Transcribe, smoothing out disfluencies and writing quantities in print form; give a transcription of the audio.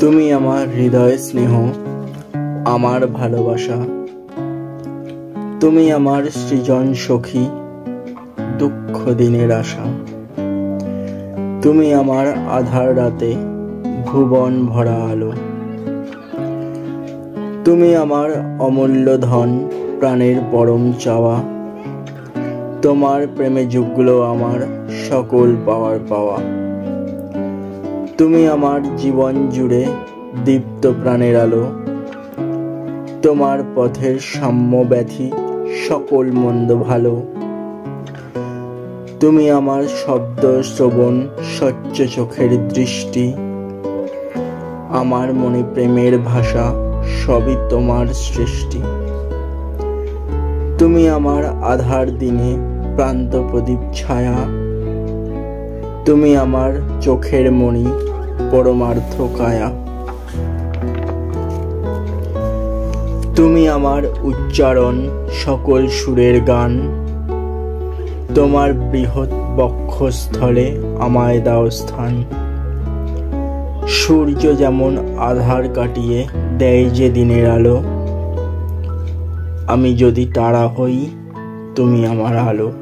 তুমি আমার হৃদয় স্নেহ, আমার ভালোবাসা। তুমি আমার সৃজন সখী, দুঃখ দিনের আশা। তুমি আমার আধার রাতে, ভুবন ভরা আলো। তুমি আমার অমূল্য ধন, প্রাণের পরম চাওয়া। তোমার প্রেমে যুগলো আমার সকল পাওয়ার পাওয়া। তুমি আমার জীবন জুড়ে দীপ্ত প্রাণের আলো। তোমার পথের সাম্য ব্যথী সকল মন্দ ভালো। তুমি আমার শব্দ শ্রবণ, স্বচ্ছ চোখের দৃষ্টি। আমার মনে প্রেমের ভাষা, সবই তোমার সৃষ্টি। তুমি আমার আধার দিনে প্রান্ত প্রদীপ ছায়া। তুমি আমার চোখের মণি, পরমার্থ কায়া। তুমি আমার উচ্চারণ, সকল সুরের গান। তোমার বৃহৎ বক্ষস্থলে আমায় দাও স্থান। সূর্য যেমন আধার কাটিয়ে দেয় যে দিনের আলো, আমি যদি তারা হই, তুমি আমার আলো।